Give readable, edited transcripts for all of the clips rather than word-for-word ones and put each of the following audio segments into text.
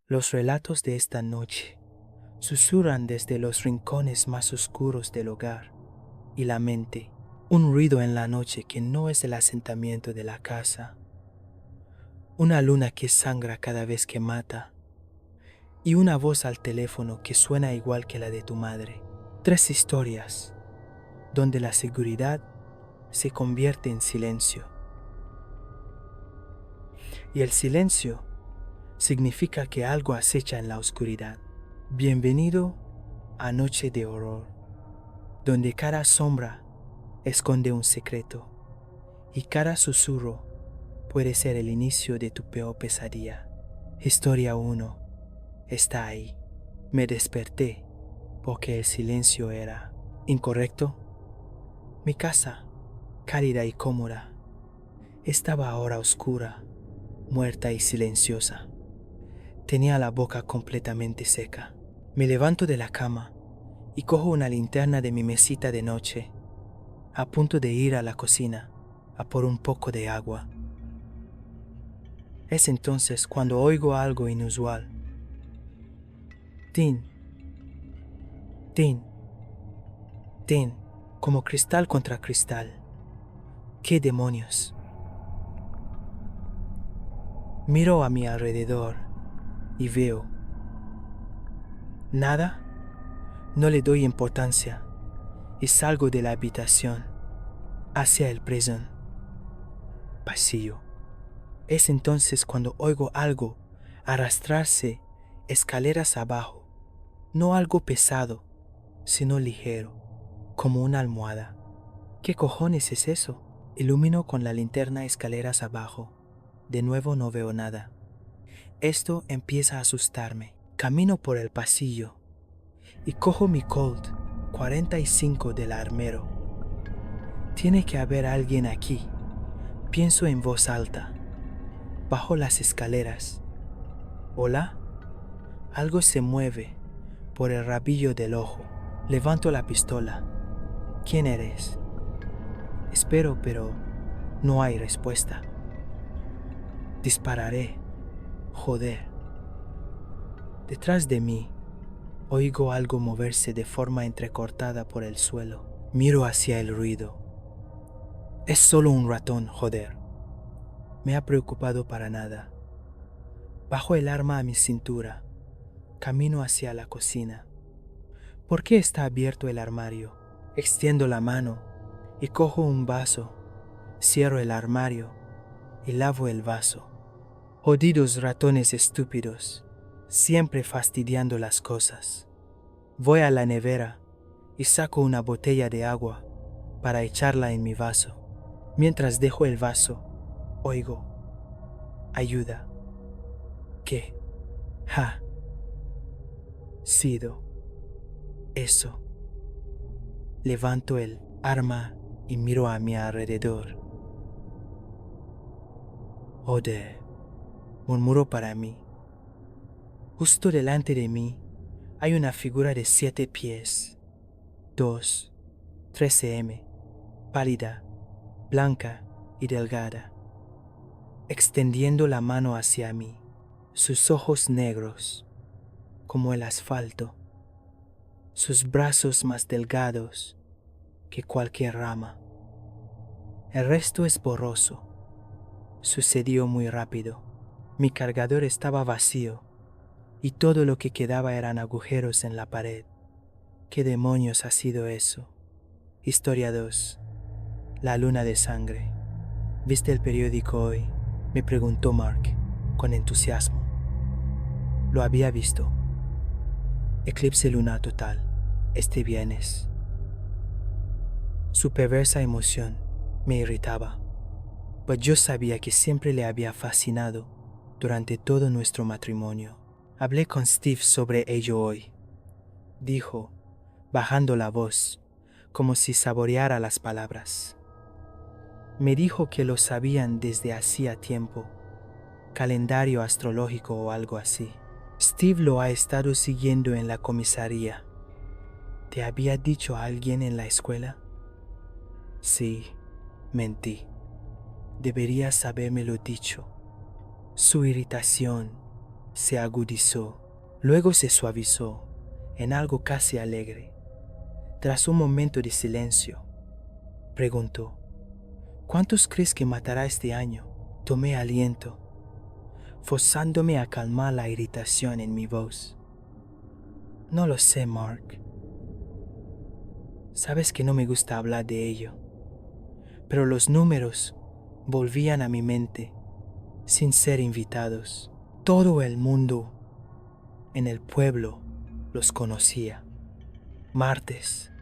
Los relatos de esta noche susurran desde los rincones más oscuros del hogar y la mente, un ruido en la noche que no es el asentamiento de la casa, una luna que sangra cada vez que mata y una voz al teléfono que suena igual que la de tu madre. 3 historias donde la seguridad se convierte en silencio y el silencio significa que algo acecha en la oscuridad. Bienvenido a Noche de Horror, donde cada sombra esconde un secreto y cada susurro puede ser el inicio de tu peor pesadilla. Historia 1 está ahí. Me desperté porque el silencio era incorrecto. Mi casa, cálida y cómoda, estaba ahora oscura, muerta y silenciosa. Tenía la boca completamente seca. Me levanto de la cama y cojo una linterna de mi mesita de noche, a punto de ir a la cocina a por un poco de agua. Es entonces cuando oigo algo inusual. Tin, tin, tin, como cristal contra cristal. ¿Qué demonios? Miro a mi alrededor y veo nada. No le doy importancia y salgo de la habitación hacia el prison. Pasillo. Es entonces cuando oigo algo arrastrarse escaleras abajo. No algo pesado, sino ligero, como una almohada. ¿Qué cojones es eso? Ilumino con la linterna escaleras abajo. De nuevo no veo nada. Esto empieza a asustarme. Camino por el pasillo y cojo mi Colt 45 del armero. Tiene que haber alguien aquí. Pienso en voz alta. Bajo las escaleras. ¿Hola? Algo se mueve por el rabillo del ojo. Levanto la pistola. ¿Quién eres? Espero, pero no hay respuesta. Dispararé. Joder. Detrás de mí, oigo algo moverse de forma entrecortada por el suelo. Miro hacia el ruido. Es solo un ratón, joder. Me ha preocupado para nada. Bajo el arma a mi cintura. Camino hacia la cocina. ¿Por qué está abierto el armario? Extiendo la mano y cojo un vaso. Cierro el armario y lavo el vaso. Jodidos ratones estúpidos, siempre fastidiando las cosas. Voy a la nevera y saco una botella de agua para echarla en mi vaso. Mientras dejo el vaso, oigo: ayuda. ¿Qué? Ja. Sido. Eso. Levanto el arma y miro a mi alrededor. Joder, murmuro para mí. Justo delante de mí hay una figura de 7 pies, 2, 13 m, pálida, blanca y delgada, extendiendo la mano hacia mí, sus ojos negros, como el asfalto, sus brazos más delgados que cualquier rama. El resto es borroso. Sucedió muy rápido. Mi cargador estaba vacío y todo lo que quedaba eran agujeros en la pared. ¿Qué demonios ha sido eso? Historia 2. La luna de sangre. ¿Viste el periódico hoy?, me preguntó Mark, con entusiasmo. Lo había visto. Eclipse lunar total, este viernes. Su perversa emoción me irritaba, pues yo sabía que siempre le había fascinado durante todo nuestro matrimonio. Hablé con Steve sobre ello hoy, dijo, bajando la voz, como si saboreara las palabras. Me dijo que lo sabían desde hacía tiempo, calendario astrológico o algo así. Steve lo ha estado siguiendo en la comisaría. ¿Te había dicho alguien en la escuela? Sí, mentí. Deberías habérmelo dicho. Su irritación se agudizó, luego se suavizó en algo casi alegre. Tras un momento de silencio, preguntó: ¿cuántos crees que matará este año? Tomé aliento, forzándome a calmar la irritación en mi voz. No lo sé, Mark. Sabes que no me gusta hablar de ello, pero los números volvían a mi mente sin ser invitados. Todo el mundo en el pueblo los conocía. Martes,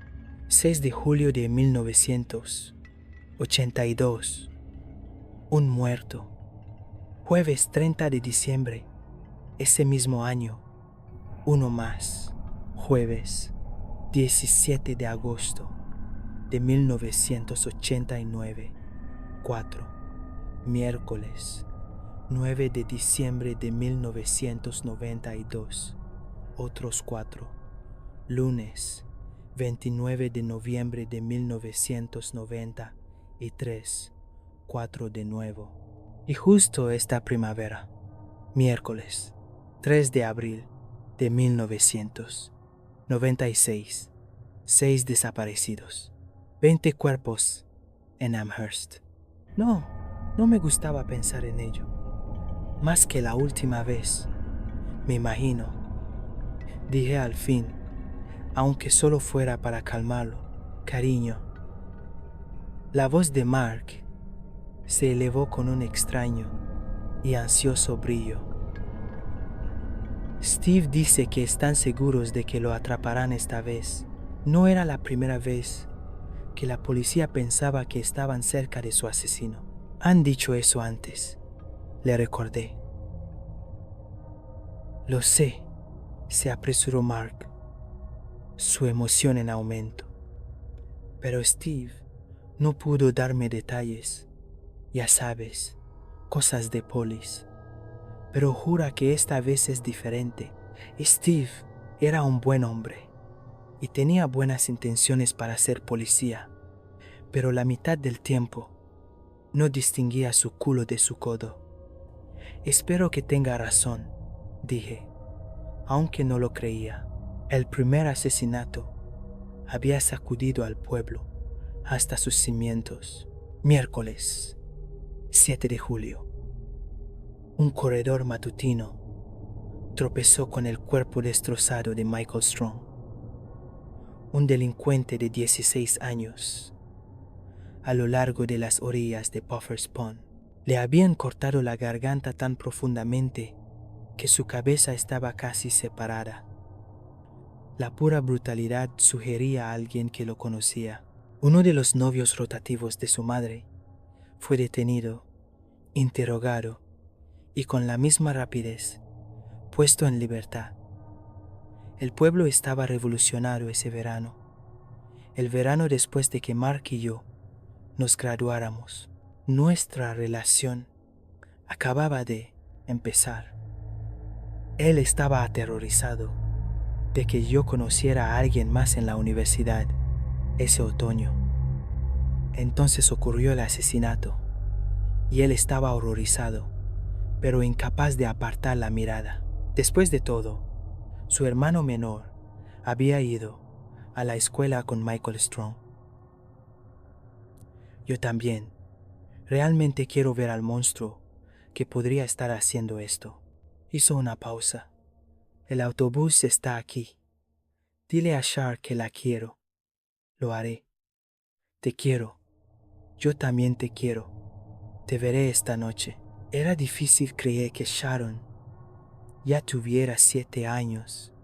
6 de julio de 1982. Un muerto. Jueves 30 de diciembre, ese mismo año, uno más. Jueves 17 de agosto de 1989. 4. Miércoles 9 de diciembre de 1992. Otros 4. Lunes 29 de noviembre de 1993. 4 de nuevo. Y justo esta primavera, miércoles 3 de abril de 1996. 6 desaparecidos. 20 cuerpos en Amherst. No me gustaba pensar en ello. Más que la última vez, me imagino. Dije al fin, aunque solo fuera para calmarlo. Cariño. La voz de Mark se elevó con un extraño y ansioso brillo. Steve dice que están seguros de que lo atraparán esta vez. No era la primera vez que la policía pensaba que estaban cerca de su asesino. Han dicho eso antes, le recordé. Lo sé, se apresuró Mark, su emoción en aumento. Pero Steve no pudo darme detalles. Ya sabes, cosas de polis. Pero jura que esta vez es diferente. Steve era un buen hombre y tenía buenas intenciones para ser policía, pero la mitad del tiempo no distinguía su culo de su codo. Espero que tenga razón, dije, aunque no lo creía. El primer asesinato había sacudido al pueblo hasta sus cimientos. Miércoles 7 de julio. Un corredor matutino tropezó con el cuerpo destrozado de Michael Strong, un delincuente de 16 años, a lo largo de las orillas de Puffer's Pond. Le habían cortado la garganta tan profundamente que su cabeza estaba casi separada. La pura brutalidad sugería a alguien que lo conocía. Uno de los novios rotativos de su madre fue detenido, interrogado y con la misma rapidez puesto en libertad. El pueblo estaba revolucionado ese verano, el verano después de que Mark y yo nos graduáramos. Nuestra relación acababa de empezar. Él estaba aterrorizado de que yo conociera a alguien más en la universidad ese otoño. Entonces ocurrió el asesinato y él estaba horrorizado, pero incapaz de apartar la mirada. Después de todo, su hermano menor había ido a la escuela con Michael Strong. Yo también. Realmente quiero ver al monstruo que podría estar haciendo esto. Hizo una pausa. El autobús está aquí. Dile a Shar que la quiero. Lo haré. Te quiero. Yo también te quiero. Te veré esta noche. Era difícil creer que Sharon ya tuviera 7 años.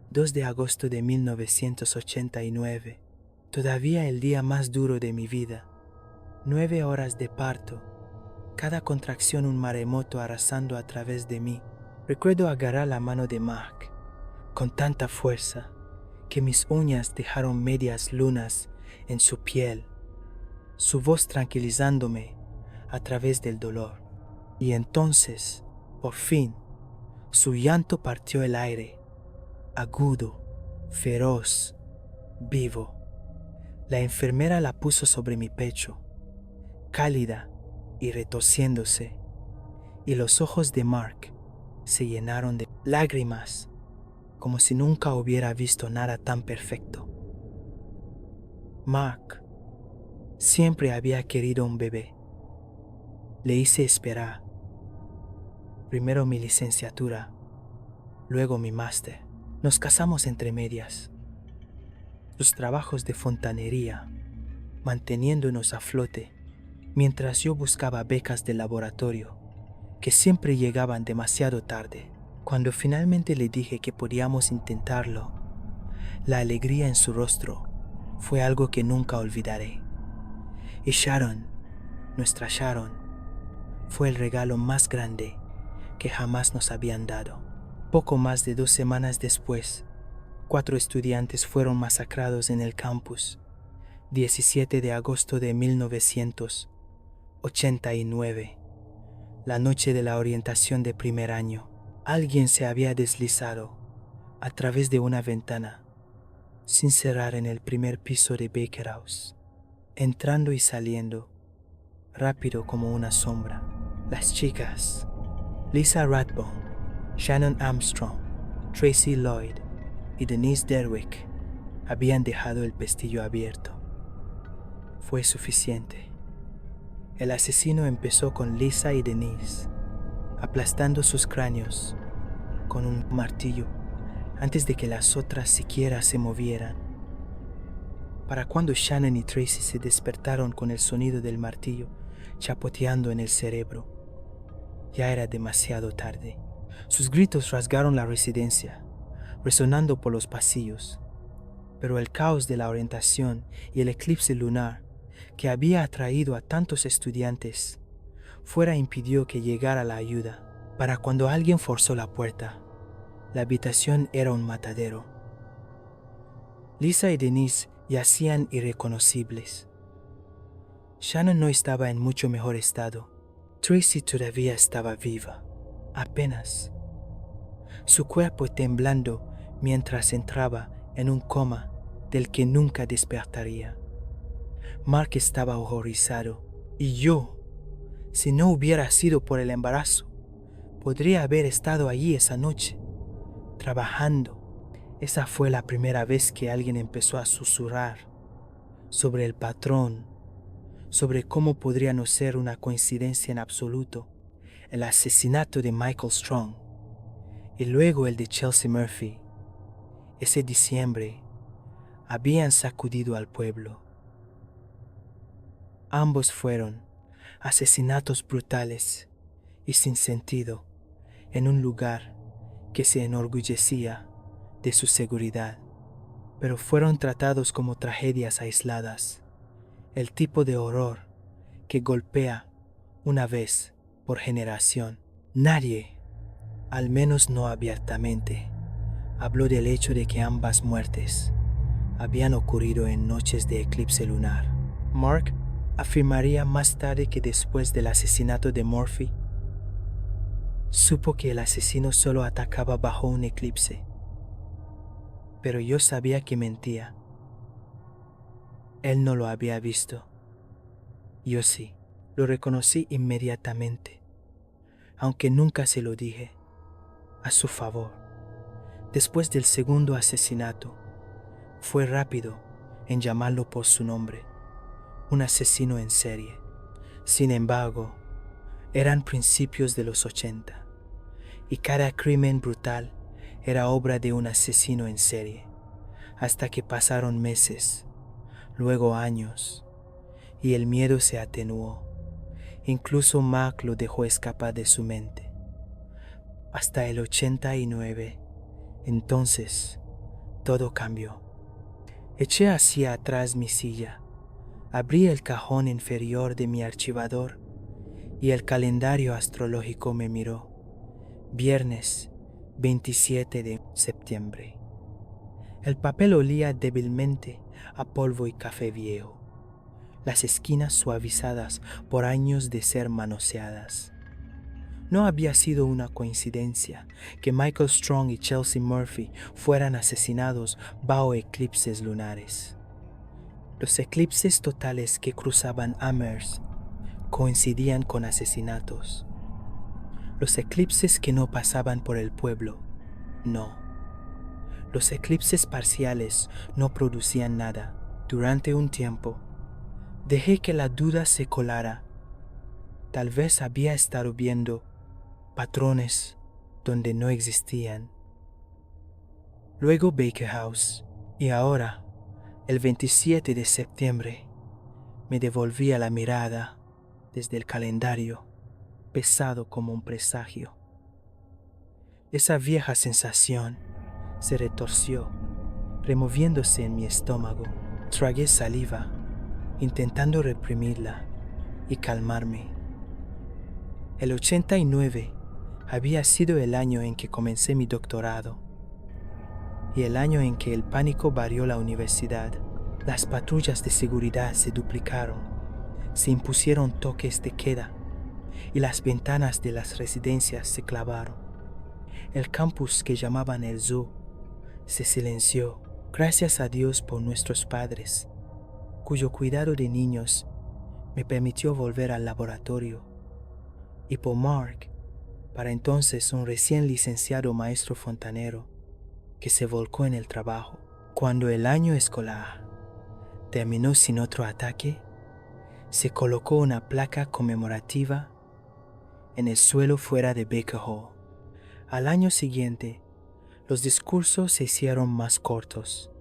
2 de agosto de 1989. Todavía el día más duro de mi vida. 9 horas de parto. Cada contracción un maremoto arrasando a través de mí. Recuerdo agarrar la mano de Mark con tanta fuerza que mis uñas dejaron medias lunas en su piel, su voz tranquilizándome a través del dolor. Y entonces, por fin, su llanto partió el aire, agudo, feroz, vivo. La enfermera la puso sobre mi pecho, cálida y retorciéndose, y los ojos de Mark se llenaron de lágrimas, como si nunca hubiera visto nada tan perfecto. Mark siempre había querido un bebé. Le hice esperar. Primero mi licenciatura, luego mi máster. Nos casamos entre medias. Sus trabajos de fontanería, manteniéndonos a flote, mientras yo buscaba becas de laboratorio, que siempre llegaban demasiado tarde. Cuando finalmente le dije que podíamos intentarlo, la alegría en su rostro fue algo que nunca olvidaré. Y Sharon, nuestra Sharon, fue el regalo más grande que jamás nos habían dado. Poco más de 2 semanas después, 4 estudiantes fueron masacrados en el campus, 17 de agosto de 1989, la noche de la orientación de primer año. Alguien se había deslizado a través de una ventana, sin cerrar, en el primer piso de Baker House, entrando y saliendo, rápido como una sombra. Las chicas, Lisa Rathbone, Shannon Armstrong, Tracy Lloyd y Denise Derwick, habían dejado el pestillo abierto. Fue suficiente. El asesino empezó con Lisa y Denise, aplastando sus cráneos con un martillo antes de que las otras siquiera se movieran. Para cuando Shannon y Tracy se despertaron con el sonido del martillo chapoteando en el cerebro, ya era demasiado tarde. Sus gritos rasgaron la residencia, resonando por los pasillos, pero el caos de la orientación y el eclipse lunar que había atraído a tantos estudiantes fuera impidió que llegara la ayuda. Para cuando alguien forzó la puerta, la habitación era un matadero. Lisa y Denise yacían irreconocibles. Shannon no estaba en mucho mejor estado. Tracy todavía estaba viva, apenas, su cuerpo temblando mientras entraba en un coma del que nunca despertaría. Mark estaba horrorizado, y yo, si no hubiera sido por el embarazo, podría haber estado allí esa noche, trabajando. Esa fue la primera vez que alguien empezó a susurrar sobre el patrón, sobre cómo podría no ser una coincidencia en absoluto el asesinato de Michael Strong y luego el de Chelsea Murphy. Ese diciembre habían sacudido al pueblo. Ambos fueron asesinatos brutales y sin sentido en un lugar que se enorgullecía de su seguridad, pero fueron tratados como tragedias aisladas, el tipo de horror que golpea una vez por generación. Nadie, al menos no abiertamente, habló del hecho de que ambas muertes habían ocurrido en noches de eclipse lunar. Mark afirmaría más tarde que después del asesinato de Murphy, supo que el asesino solo atacaba bajo un eclipse. Pero yo sabía que mentía. Él no lo había visto. Yo sí, lo reconocí inmediatamente, aunque nunca se lo dije, a su favor. Después del segundo asesinato, fue rápido en llamarlo por su nombre, un asesino en serie. Sin embargo, eran principios de los 80, y cada crimen brutal era obra de un asesino en serie, hasta que pasaron meses, luego años, y el miedo se atenuó. Incluso Mark lo dejó escapar de su mente. Hasta el 89, entonces, todo cambió. Eché hacia atrás mi silla, abrí el cajón inferior de mi archivador y el calendario astrológico me miró. Viernes 27 de septiembre. El papel olía débilmente a polvo y café viejo, las esquinas suavizadas por años de ser manoseadas. No había sido una coincidencia que Michael Strong y Chelsea Murphy fueran asesinados bajo eclipses lunares. Los eclipses totales que cruzaban Amherst coincidían con asesinatos. Los eclipses que no pasaban por el pueblo, no. Los eclipses parciales no producían nada. Durante un tiempo, dejé que la duda se colara. Tal vez había estado viendo patrones donde no existían. Luego Baker House, y ahora, el 27 de septiembre, me devolvía la mirada desde el calendario, pesado como un presagio. Esa vieja sensación se retorció, removiéndose en mi estómago. Tragué saliva, intentando reprimirla y calmarme. El 89 había sido el año en que comencé mi doctorado y el año en que el pánico varió la universidad. Las patrullas de seguridad se duplicaron, se impusieron toques de queda y las ventanas de las residencias se clavaron. El campus que llamaban el zoo se silenció. Gracias a Dios por nuestros padres, cuyo cuidado de niños me permitió volver al laboratorio, y por Mark, para entonces un recién licenciado maestro fontanero, que se volcó en el trabajo. Cuando el año escolar terminó sin otro ataque, se colocó una placa conmemorativa en el suelo fuera de Baker Hall. Al año siguiente, los discursos se hicieron más cortos,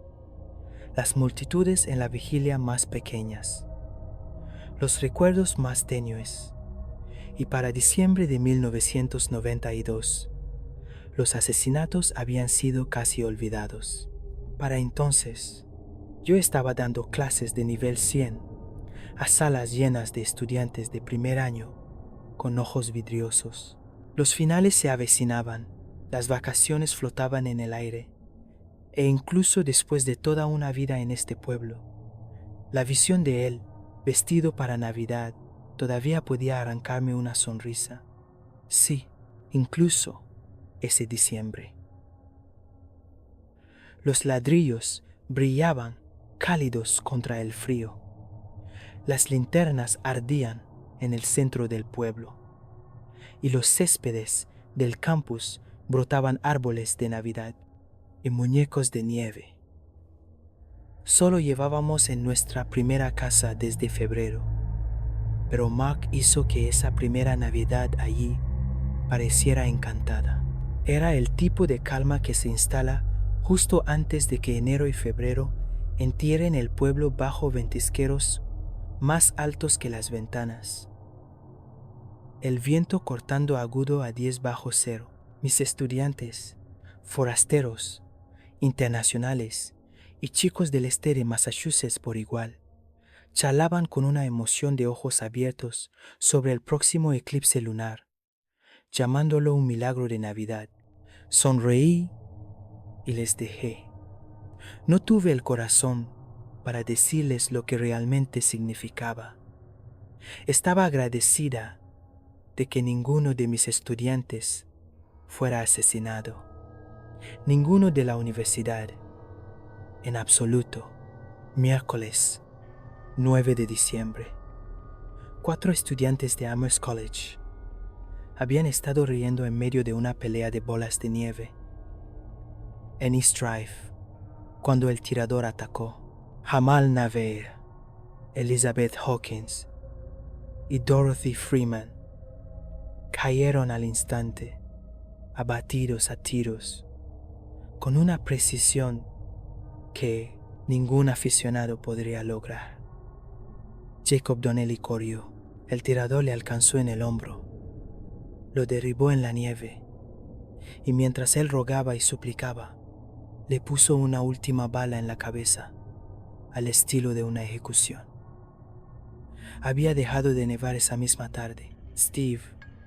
las multitudes en la vigilia más pequeñas, los recuerdos más tenues, y para diciembre de 1992, los asesinatos habían sido casi olvidados. Para entonces, yo estaba dando clases de nivel 100 a salas llenas de estudiantes de primer año con ojos vidriosos. Los finales se avecinaban, las vacaciones flotaban en el aire, e incluso después de toda una vida en este pueblo, la visión de él, vestido para Navidad, todavía podía arrancarme una sonrisa. Sí, incluso ese diciembre. Los ladrillos brillaban cálidos contra el frío. Las linternas ardían en el centro del pueblo, y los céspedes del campus brotaban árboles de Navidad y muñecos de nieve. Solo llevábamos en nuestra primera casa desde febrero, pero Mark hizo que esa primera Navidad allí pareciera encantada. Era el tipo de calma que se instala justo antes de que enero y febrero entierren el pueblo bajo ventisqueros más altos que las ventanas. El viento cortando agudo a 10 bajo cero. Mis estudiantes, forasteros, internacionales y chicos del este de Massachusetts por igual, charlaban con una emoción de ojos abiertos sobre el próximo eclipse lunar, llamándolo un milagro de Navidad. Sonreí y les dejé. No tuve el corazón para decirles lo que realmente significaba. Estaba agradecida de que ninguno de mis estudiantes fuera asesinado. Ninguno de la universidad, en absoluto. Miércoles 9 de diciembre. 4 estudiantes de Amherst College habían estado riendo en medio de una pelea de bolas de nieve en East Drive cuando el tirador atacó. Jamal Naveir, Elizabeth Hawkins y Dorothy Freeman cayeron al instante, abatidos a tiros, con una precisión que ningún aficionado podría lograr. Jacob Donnelly corrió. El tirador le alcanzó en el hombro, lo derribó en la nieve, y mientras él rogaba y suplicaba, le puso una última bala en la cabeza, al estilo de una ejecución. Había dejado de nevar esa misma tarde. Steve,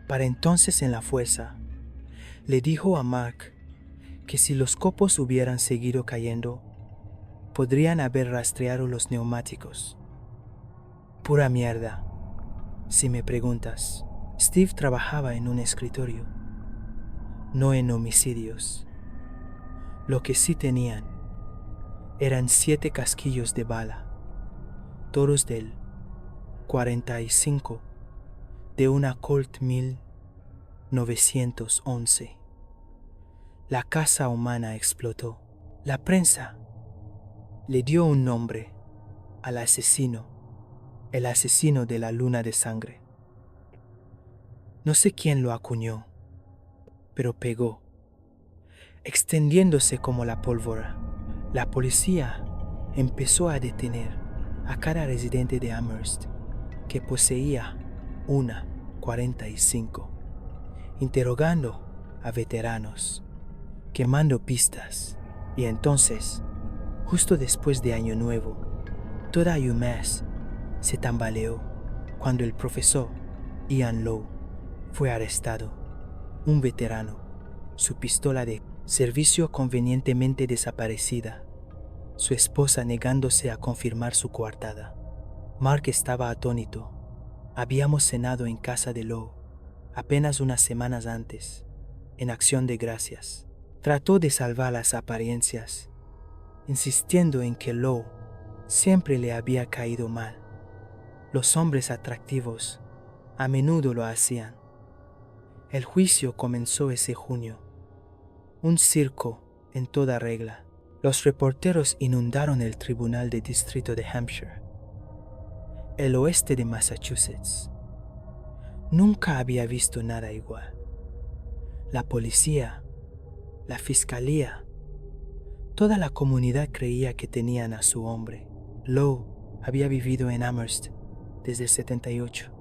para entonces en la fuerza, le dijo a Mark que si los copos hubieran seguido cayendo, podrían haber rastreado los neumáticos. Pura mierda, si me preguntas. Steve trabajaba en un escritorio, no en homicidios. Lo que sí tenían eran 7 casquillos de bala, todos del 45 de una Colt 1000 1911. La casa humana explotó. La prensa le dio un nombre al asesino, el asesino de la luna de sangre. No sé quién lo acuñó, pero pegó, extendiéndose como la pólvora. La policía empezó a detener a cada residente de Amherst que poseía una 45, interrogando a veteranos, quemando pistas, y entonces, justo después de Año Nuevo, toda UMass se tambaleó cuando el profesor Ian Lowe fue arrestado. Un veterano, su pistola de servicio convenientemente desaparecida, su esposa negándose a confirmar su coartada. Mark estaba atónito. Habíamos cenado en casa de Lowe apenas unas semanas antes, en acción de gracias. Trató de salvar las apariencias, insistiendo en que Lowe siempre le había caído mal. Los hombres atractivos a menudo lo hacían. El juicio comenzó ese junio. Un circo en toda regla. Los reporteros inundaron el tribunal de distrito de Hampshire, el oeste de Massachusetts. Nunca había visto nada igual. La policía, la fiscalía, toda la comunidad creía que tenían a su hombre. Lowe había vivido en Amherst desde el 78.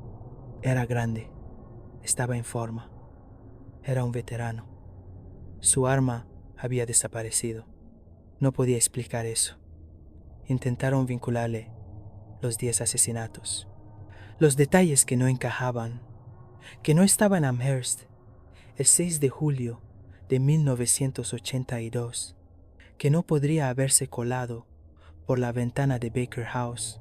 Era grande, estaba en forma, era un veterano. Su arma había desaparecido. No podía explicar eso. Intentaron vincularle los 10 asesinatos. Los detalles que no encajaban, que no estaba en Amherst el 6 de julio de 1982, que no podría haberse colado por la ventana de Baker House,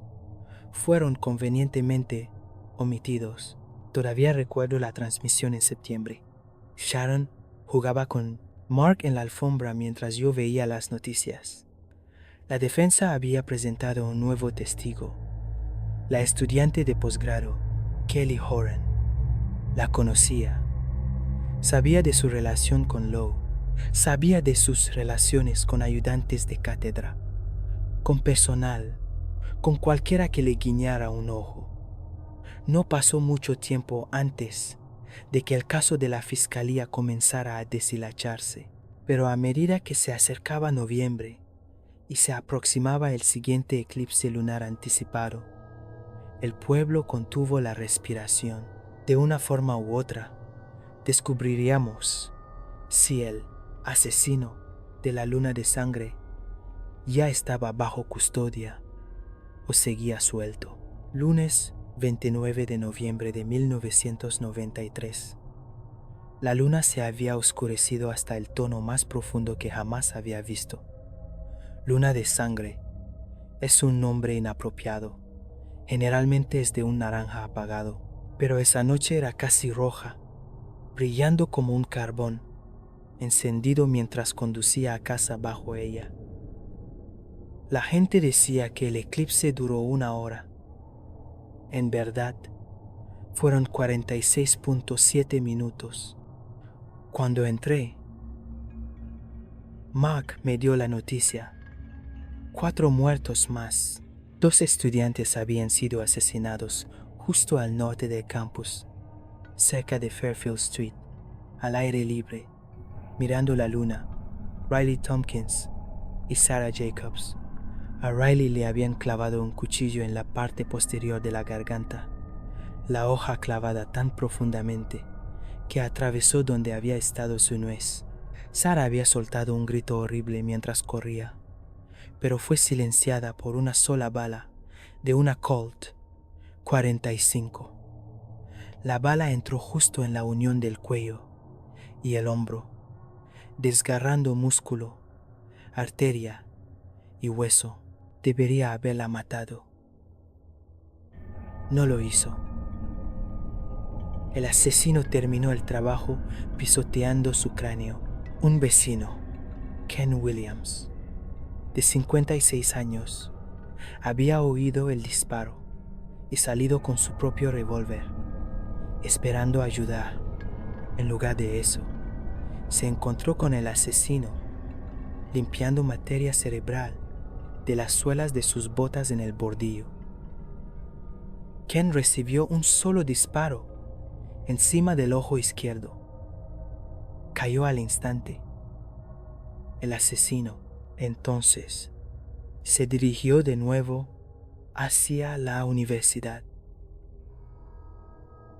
fueron convenientemente omitidos. Todavía recuerdo la transmisión en septiembre. Sharon jugaba con Mark en la alfombra mientras yo veía las noticias. La defensa había presentado un nuevo testigo, la estudiante de posgrado, Kelly Horan. La conocía. Sabía de su relación con Lowe. Sabía de sus relaciones con ayudantes de cátedra, con personal, con cualquiera que le guiñara un ojo. No pasó mucho tiempo antes de que el caso de la fiscalía comenzara a deshilacharse, pero a medida que se acercaba noviembre y se aproximaba el siguiente eclipse lunar anticipado, el pueblo contuvo la respiración. De una forma u otra, descubriríamos si el asesino de la luna de sangre ya estaba bajo custodia o seguía suelto. Lunes 29 de noviembre de 1993. La luna se había oscurecido hasta el tono más profundo que jamás había visto. Luna de sangre es un nombre inapropiado. Generalmente es de un naranja apagado, pero esa noche era casi roja, brillando como un carbón, encendido mientras conducía a casa bajo ella. La gente decía que el eclipse duró 1 hora. En verdad, fueron 46.7 minutos. Cuando entré, Mark me dio la noticia. 4 muertos más. 2 estudiantes habían sido asesinados justo al norte del campus, cerca de Fairfield Street, al aire libre, mirando la luna. Riley Tompkins y Sarah Jacobs. A Riley le habían clavado un cuchillo en la parte posterior de la garganta, la hoja clavada tan profundamente que atravesó donde había estado su nuez. Sarah había soltado un grito horrible mientras corría, pero fue silenciada por una sola bala de una Colt 45. La bala entró justo en la unión del cuello y el hombro, desgarrando músculo, arteria y hueso. Debería haberla matado. No lo hizo. El asesino terminó el trabajo pisoteando su cráneo. Un vecino, Ken Williams, de 56 años, había oído el disparo y salido con su propio revólver, esperando ayudar. En lugar de eso, se encontró con el asesino limpiando materia cerebral de las suelas de sus botas en el bordillo. Ken recibió un solo disparo encima del ojo izquierdo. Cayó al instante. El asesino, entonces, se dirigió de nuevo hacia la universidad.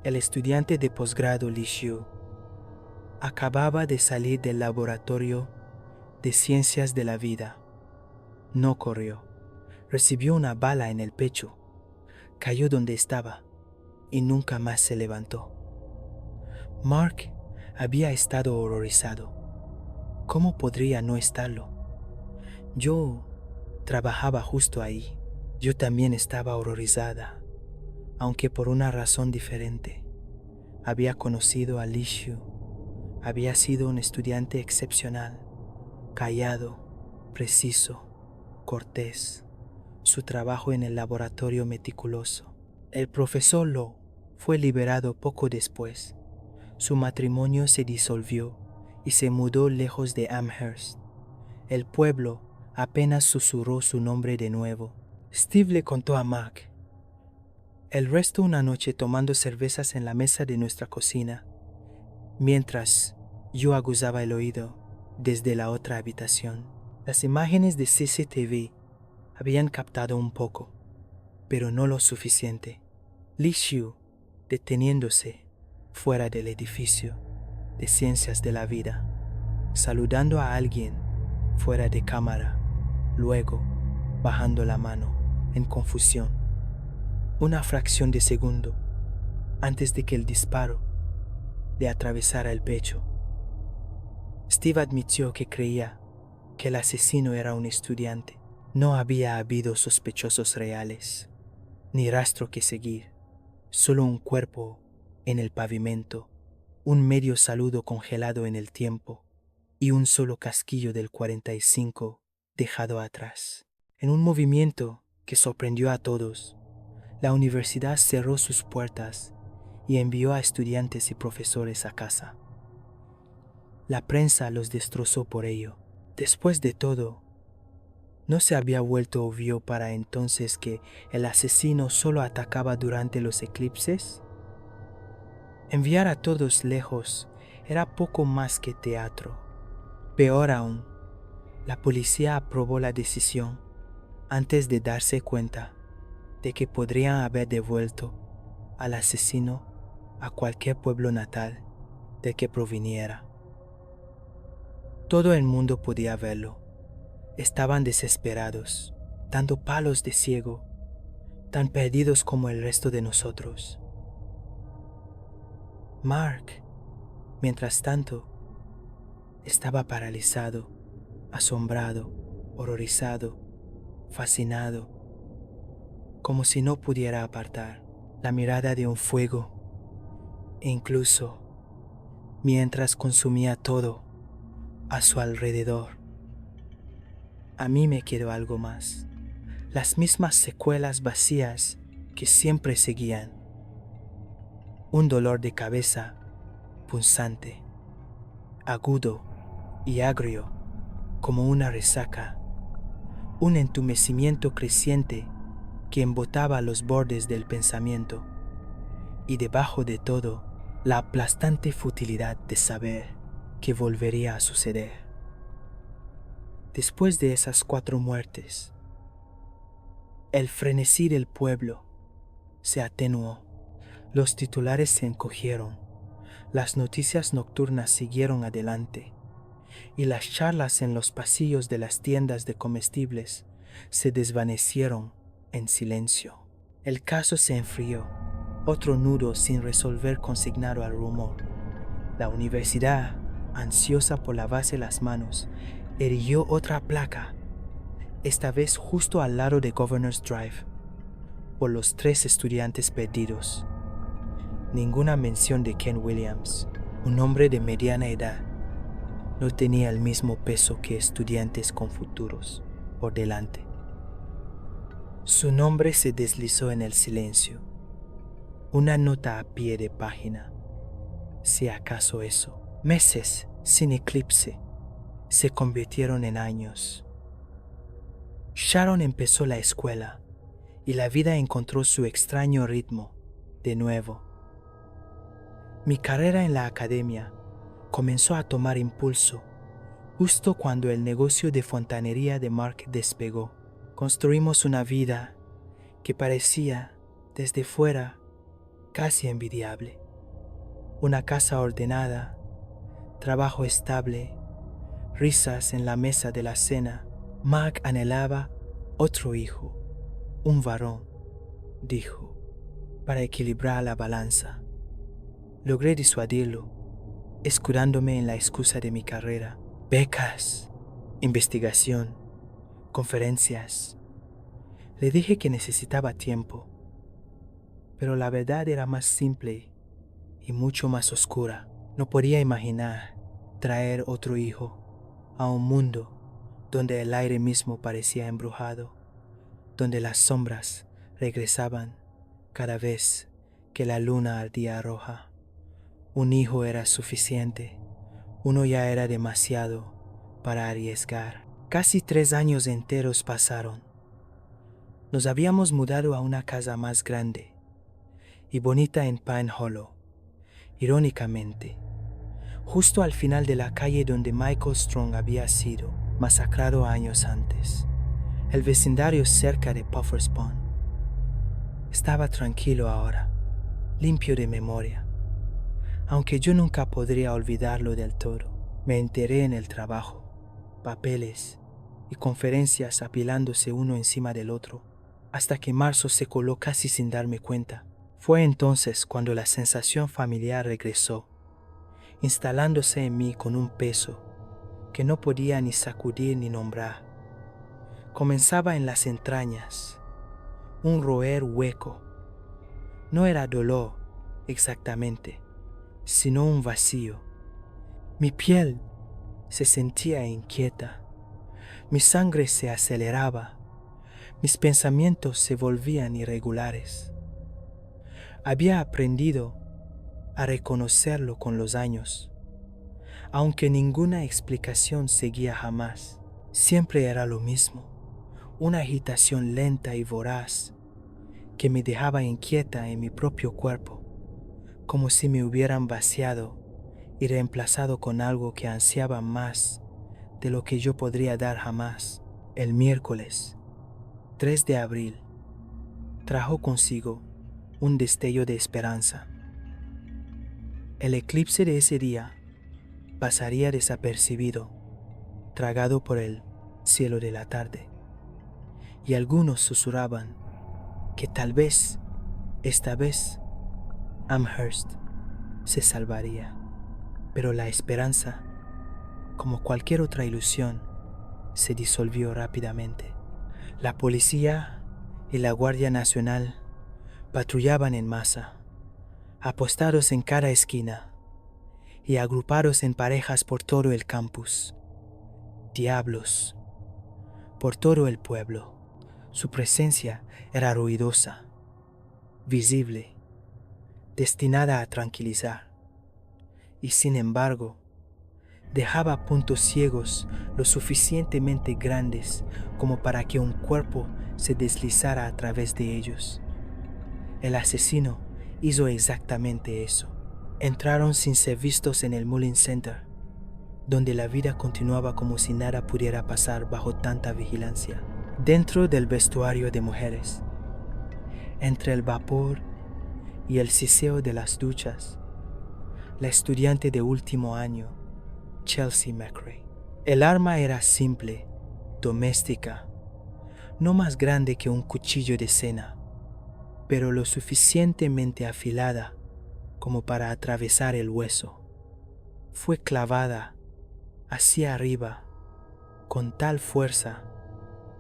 El estudiante de posgrado Li Xiu acababa de salir del laboratorio de ciencias de la vida. No corrió. Recibió una bala en el pecho. Cayó donde estaba y nunca más se levantó. Mark había estado horrorizado. ¿Cómo podría no estarlo? Yo trabajaba justo ahí. Yo también estaba horrorizada, aunque por una razón diferente. Había conocido a Li Xiu. Había sido un estudiante excepcional, callado, preciso, cortés. Su trabajo en el laboratorio meticuloso. El profesor Lo fue liberado poco después. Su matrimonio se disolvió y se mudó lejos de Amherst. El pueblo apenas susurró su nombre de nuevo. Steve le contó a Mark. El resto una noche tomando cervezas en la mesa de nuestra cocina, mientras yo aguzaba el oído desde la otra habitación. Las imágenes de CCTV habían captado un poco, pero no lo suficiente. Li Xiu deteniéndose fuera del edificio de ciencias de la vida, saludando a alguien fuera de cámara, luego bajando la mano en confusión. Una fracción de segundo antes de que el disparo le atravesara el pecho. Steve admitió que creía que el asesino era un estudiante. No había habido sospechosos reales, ni rastro que seguir, solo un cuerpo en el pavimento, un medio saludo congelado en el tiempo y un solo casquillo del 45 dejado atrás. En un movimiento que sorprendió a todos, la universidad cerró sus puertas y envió a estudiantes y profesores a casa. La prensa los destrozó por ello. Después de todo, ¿no se había vuelto obvio para entonces que el asesino solo atacaba durante los eclipses? Enviar a todos lejos era poco más que teatro. Peor aún, la policía aprobó la decisión antes de darse cuenta de que podrían haber devuelto al asesino a cualquier pueblo natal del que proviniera. Todo el mundo podía verlo. Estaban desesperados, dando palos de ciego, tan perdidos como el resto de nosotros. Mark, mientras tanto, estaba paralizado, asombrado, horrorizado, fascinado, como si no pudiera apartar la mirada de un fuego, e incluso mientras consumía todo a su alrededor. A mí me quedó algo más, las mismas secuelas vacías que siempre seguían. Un dolor de cabeza punzante, agudo y agrio como una resaca, un entumecimiento creciente que embotaba los bordes del pensamiento, y debajo de todo, la aplastante futilidad de saber que volvería a suceder. Después de esas 4 muertes, el frenesí del pueblo se atenuó, los titulares se encogieron, las noticias nocturnas siguieron adelante, y las charlas en los pasillos de las tiendas de comestibles se desvanecieron en silencio. El caso se enfrió, otro nudo sin resolver consignado al rumor. La universidad, ansiosa por lavarse las manos, erigió otra placa, esta vez justo al lado de Governor's Drive, por los 3 estudiantes perdidos. Ninguna mención de Ken Williams, un hombre de mediana edad, no tenía el mismo peso que estudiantes con futuros por delante. Su nombre se deslizó en el silencio, una nota a pie de página, si acaso eso. Meses sin eclipse se convirtieron en años. Sharon empezó la escuela y la vida encontró su extraño ritmo de nuevo. Mi carrera en la academia comenzó a tomar impulso justo cuando el negocio de fontanería de Mark despegó. Construimos una vida que parecía, desde fuera, casi envidiable. Una casa ordenada, trabajo estable, risas en la mesa de la cena. Mark anhelaba otro hijo, un varón, dijo, para equilibrar la balanza. Logré disuadirlo, escudándome en la excusa de mi carrera. Becas, investigación, conferencias. Le dije que necesitaba tiempo, pero la verdad era más simple y mucho más oscura. No podía imaginar traer otro hijo a un mundo donde el aire mismo parecía embrujado, donde las sombras regresaban cada vez que la luna ardía roja. Un hijo era suficiente, uno ya era demasiado para arriesgar. Casi 3 años enteros pasaron. Nos habíamos mudado a una casa más grande y bonita en Pine Hollow. Irónicamente, justo al final de la calle donde Michael Strong había sido masacrado años antes. El vecindario cerca de Puffer's Pond estaba tranquilo ahora, limpio de memoria. Aunque yo nunca podría olvidarlo del todo, me enteré en el trabajo, papeles y conferencias apilándose uno encima del otro, hasta que marzo se coló casi sin darme cuenta. Fue entonces cuando la sensación familiar regresó, instalándose en mí con un peso que no podía ni sacudir ni nombrar. Comenzaba en las entrañas, un roer hueco. No era dolor exactamente, sino un vacío. Mi piel se sentía inquieta, mi sangre se aceleraba, mis pensamientos se volvían irregulares. Había aprendido a reconocerlo con los años, aunque ninguna explicación seguía jamás. Siempre era lo mismo, una agitación lenta y voraz que me dejaba inquieta en mi propio cuerpo, como si me hubieran vaciado y reemplazado con algo que ansiaba más de lo que yo podría dar jamás. El miércoles 3 de abril trajo consigo un destello de esperanza. El eclipse de ese día pasaría desapercibido, tragado por el cielo de la tarde, y algunos susurraban que tal vez, esta vez, Amherst se salvaría. Pero la esperanza, como cualquier otra ilusión, se disolvió rápidamente. La policía y la Guardia Nacional patrullaban en masa, apostados en cada esquina y agrupados en parejas por todo el campus. Diablos, por todo el pueblo. Su presencia era ruidosa, visible, destinada a tranquilizar, y sin embargo, dejaba puntos ciegos lo suficientemente grandes como para que un cuerpo se deslizara a través de ellos. El asesino hizo exactamente eso. Entraron sin ser vistos en el Mullins Center, donde la vida continuaba como si nada pudiera pasar bajo tanta vigilancia. Dentro del vestuario de mujeres, entre el vapor y el siseo de las duchas, la estudiante de último año, Chelsea McRae. El arma era simple, doméstica, no más grande que un cuchillo de cena, pero lo suficientemente afilada como para atravesar el hueso. Fue clavada hacia arriba con tal fuerza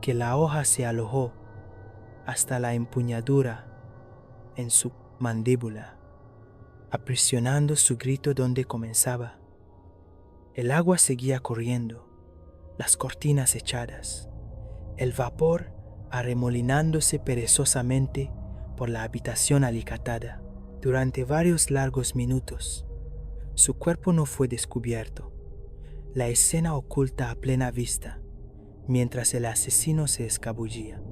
que la hoja se alojó hasta la empuñadura en su mandíbula, aprisionando su grito donde comenzaba. El agua seguía corriendo, las cortinas echadas, el vapor arremolinándose perezosamente por la habitación alicatada. Durante varios largos minutos, Su cuerpo no fue descubierto. La escena oculta a plena vista, mientras el asesino se escabullía.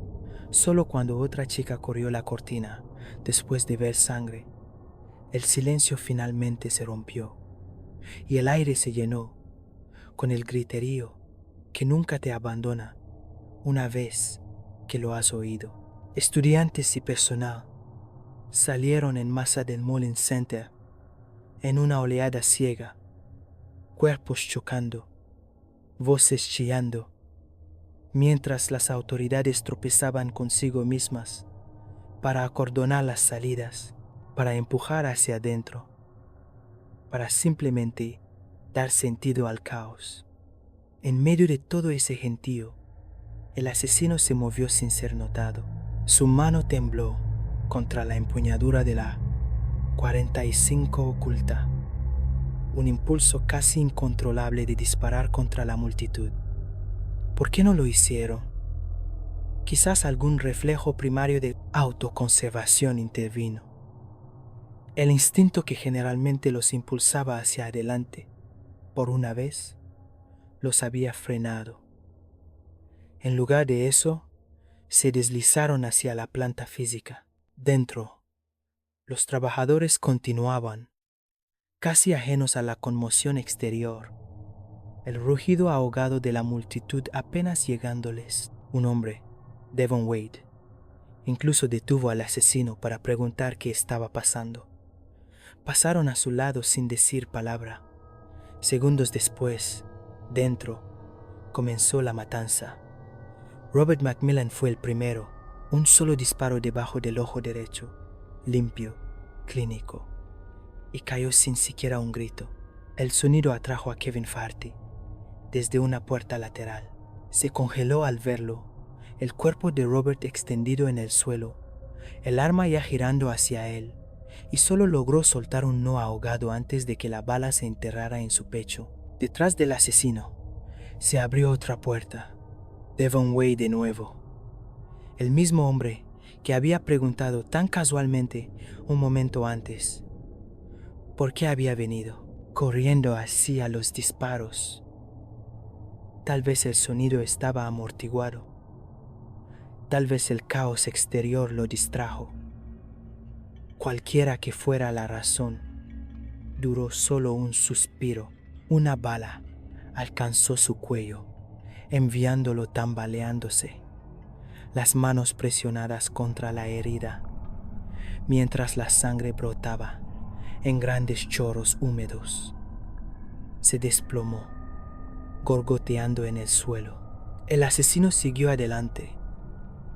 Solo cuando otra chica corrió la cortina, después de ver sangre, el silencio finalmente se rompió y el aire se llenó con el griterío que nunca te abandona una vez que lo has oído. Estudiantes y personal salieron en masa del Mullins Center en una oleada ciega, cuerpos chocando, voces chillando, mientras las autoridades tropezaban consigo mismas para acordonar las salidas, para empujar hacia adentro, para simplemente dar sentido al caos. En medio de todo ese gentío, el asesino se movió sin ser notado. Su mano tembló contra la empuñadura de la 45 oculta, un impulso casi incontrolable de disparar contra la multitud. ¿Por qué no lo hicieron? Quizás algún reflejo primario de autoconservación intervino. El instinto que generalmente los impulsaba hacia adelante, por una vez, los había frenado. En lugar de eso, se deslizaron hacia la planta física. Dentro, los trabajadores continuaban, casi ajenos a la conmoción exterior, el rugido ahogado de la multitud apenas llegándoles. Un hombre, Devon Wade, incluso detuvo al asesino para preguntar qué estaba pasando. Pasaron a su lado sin decir palabra. Segundos después, dentro, comenzó la matanza. Robert McMillan fue el primero, un solo disparo debajo del ojo derecho, limpio, clínico, y cayó sin siquiera un grito. El sonido atrajo a Kevin Farty desde una puerta lateral. Se congeló al verlo, el cuerpo de Robert extendido en el suelo, el arma ya girando hacia él, y solo logró soltar un no ahogado antes de que la bala se enterrara en su pecho. Detrás del asesino se abrió otra puerta. Devon Wade de nuevo. El mismo hombre que había preguntado tan casualmente un momento antes por qué había venido, corriendo así a los disparos. Tal vez el sonido estaba amortiguado. Tal vez el caos exterior lo distrajo. Cualquiera que fuera la razón, duró solo un suspiro. Una bala alcanzó su cuello, enviándolo tambaleándose, las manos presionadas contra la herida, mientras la sangre brotaba en grandes chorros húmedos. Se desplomó, gorgoteando en el suelo. El asesino siguió adelante.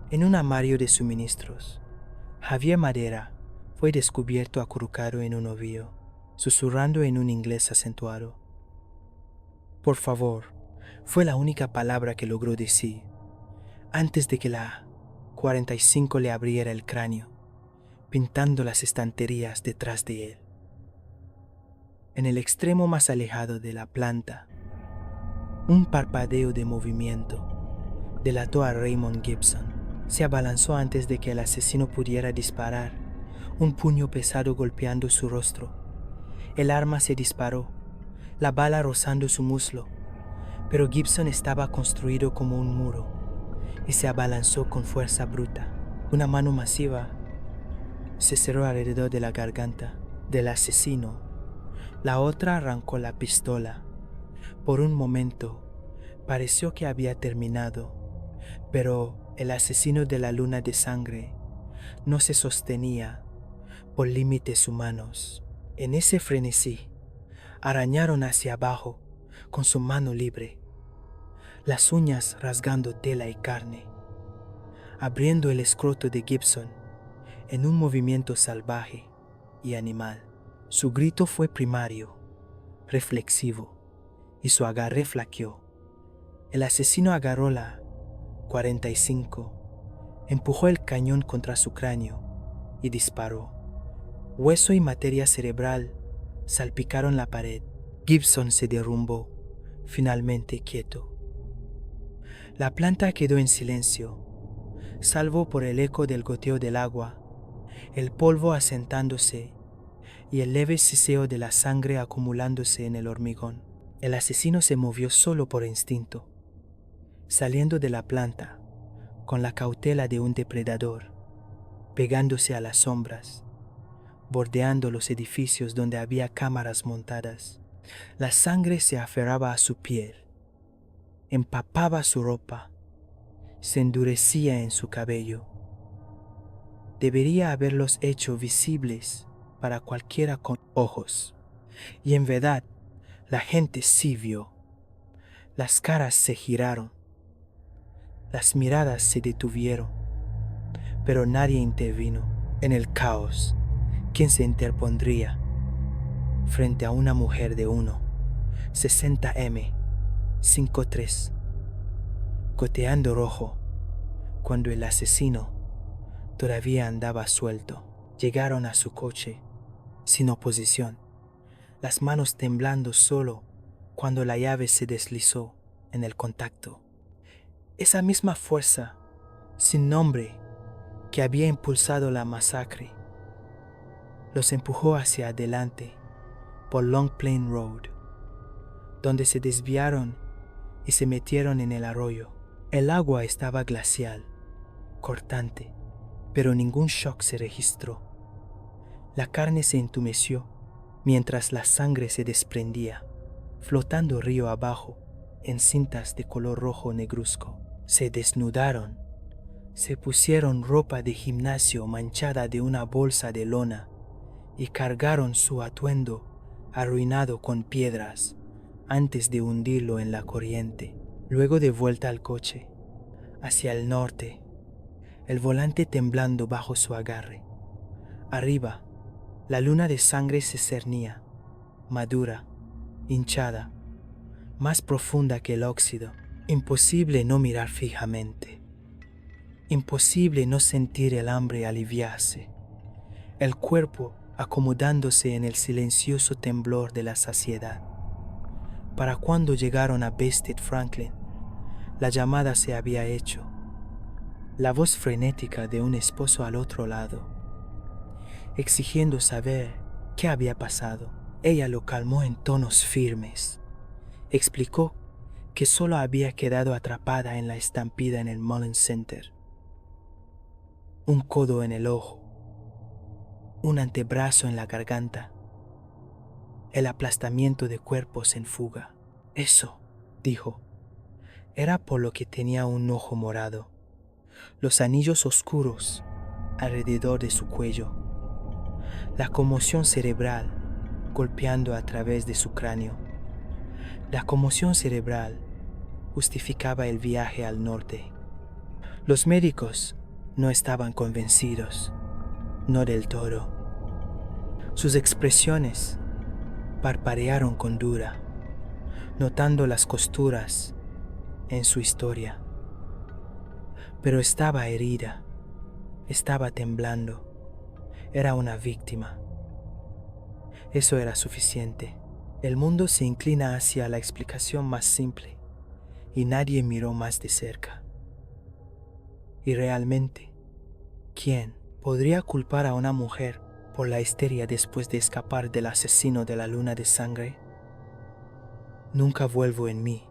En un armario de suministros, Javier Madera fue descubierto acurrucado en un ovillo, susurrando en un inglés acentuado. Por favor, fue la única palabra que logró decir, antes de que la 45 le abriera el cráneo, pintando las estanterías detrás de él. En el extremo más alejado de la planta, un parpadeo de movimiento delató a Raymond Gibson. Se abalanzó antes de que el asesino pudiera disparar, un puño pesado golpeando su rostro. El arma se disparó, la bala rozando su muslo, pero Gibson estaba construido como un muro y se abalanzó con fuerza bruta. Una mano masiva se cerró alrededor de la garganta del asesino. La otra arrancó la pistola. Por un momento pareció que había terminado, pero el asesino de la luna de sangre no se sostenía por límites humanos. En ese frenesí, arañaron hacia abajo con su mano libre, las uñas rasgando tela y carne, abriendo el escroto de Gibson en un movimiento salvaje y animal. Su grito fue primario, reflexivo, y su agarre flaqueó. El asesino agarró la 45, empujó el cañón contra su cráneo y disparó. Hueso y materia cerebral salpicaron la pared. Gibson se derrumbó, finalmente quieto. La planta quedó en silencio, salvo por el eco del goteo del agua, el polvo asentándose y el leve siseo de la sangre acumulándose en el hormigón. El asesino se movió solo por instinto, saliendo de la planta con la cautela de un depredador, pegándose a las sombras, bordeando los edificios donde había cámaras montadas. La sangre se aferraba a su piel, empapaba su ropa, se endurecía en su cabello. Debería haberlos hecho visibles para cualquiera con ojos. Y en verdad, la gente sí vio. Las caras se giraron, las miradas se detuvieron, pero nadie intervino. En el caos, ¿quién se interpondría frente a una mujer de 1,60 m, 5'3", goteando rojo, cuando el asesino todavía andaba suelto? Llegaron a su coche sin oposición, las manos temblando solo cuando la llave se deslizó en el contacto. Esa misma fuerza, sin nombre, que había impulsado la masacre, los empujó hacia adelante por Long Plain Road, donde se desviaron y se metieron en el arroyo. El agua estaba glacial, cortante, pero ningún shock se registró. La carne se entumeció mientras la sangre se desprendía, flotando río abajo en cintas de color rojo negruzco. Se desnudaron, se pusieron ropa de gimnasio manchada de una bolsa de lona y cargaron su atuendo arruinado con piedras antes de hundirlo en la corriente. Luego de vuelta al coche, hacia el norte, el volante temblando bajo su agarre. Arriba, la luna de sangre se cernía, madura, hinchada, más profunda que el óxido. Imposible no mirar fijamente. Imposible no sentir el hambre aliviarse, el cuerpo acomodándose en el silencioso temblor de la saciedad. Para cuando llegaron a Bested Franklin, la llamada se había hecho. La voz frenética de un esposo al otro lado, exigiendo saber qué había pasado. Ella lo calmó en tonos firmes. Explicó que solo había quedado atrapada en la estampida en el Mullins Center. Un codo en el ojo, un antebrazo en la garganta, el aplastamiento de cuerpos en fuga. Eso, dijo, era por lo que tenía un ojo morado, los anillos oscuros alrededor de su cuello, la conmoción cerebral golpeando a través de su cráneo. La conmoción cerebral justificaba el viaje al norte. Los médicos no estaban convencidos, no del todo. Sus expresiones parpadearon con dura, notando las costuras en su historia. Pero estaba herida, estaba temblando, era una víctima. Eso era suficiente. El mundo se inclina hacia la explicación más simple y nadie miró más de cerca. Y realmente, ¿quién podría culpar a una mujer por la histeria después de escapar del asesino de la luna de sangre? Nunca vuelvo en mí,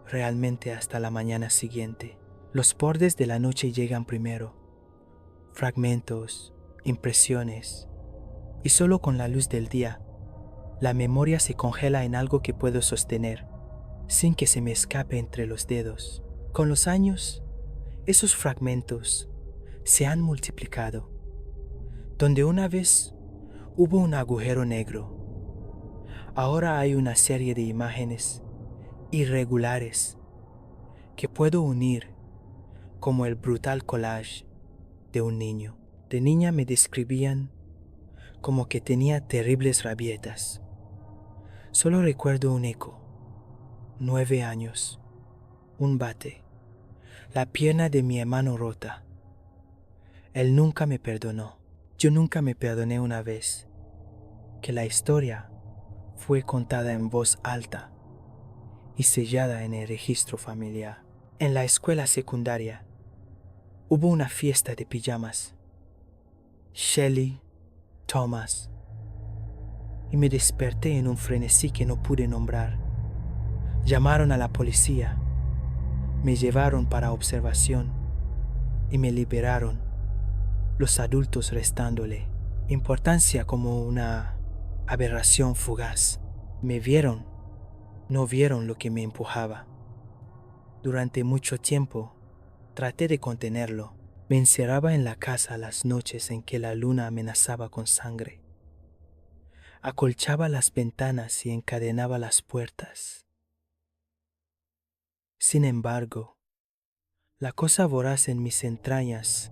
realmente hasta la mañana siguiente. Los bordes de la noche llegan primero, fragmentos, impresiones, y solo con la luz del día, la memoria se congela en algo que puedo sostener, sin que se me escape entre los dedos. Con los años, esos fragmentos se han multiplicado. Donde una vez hubo un agujero negro, ahora hay una serie de imágenes irregulares que puedo unir como el brutal collage de un niño. De niña me describían como que tenía terribles rabietas. Solo recuerdo un eco, 9 años, un bate, la pierna de mi hermano rota. Él nunca me perdonó. Yo nunca me perdoné una vez que la historia fue contada en voz alta y sellada en el registro familiar. En la escuela secundaria hubo una fiesta de pijamas. Shelley, Thomas, y me desperté en un frenesí que no pude nombrar. Llamaron a la policía, me llevaron para observación y me liberaron, los adultos restándole importancia como una aberración fugaz. Me vieron, no vieron lo que me empujaba. Durante mucho tiempo traté de contenerlo. Me encerraba en la casa las noches en que la luna amenazaba con sangre. Acolchaba las ventanas y encadenaba las puertas. Sin embargo, la cosa voraz en mis entrañas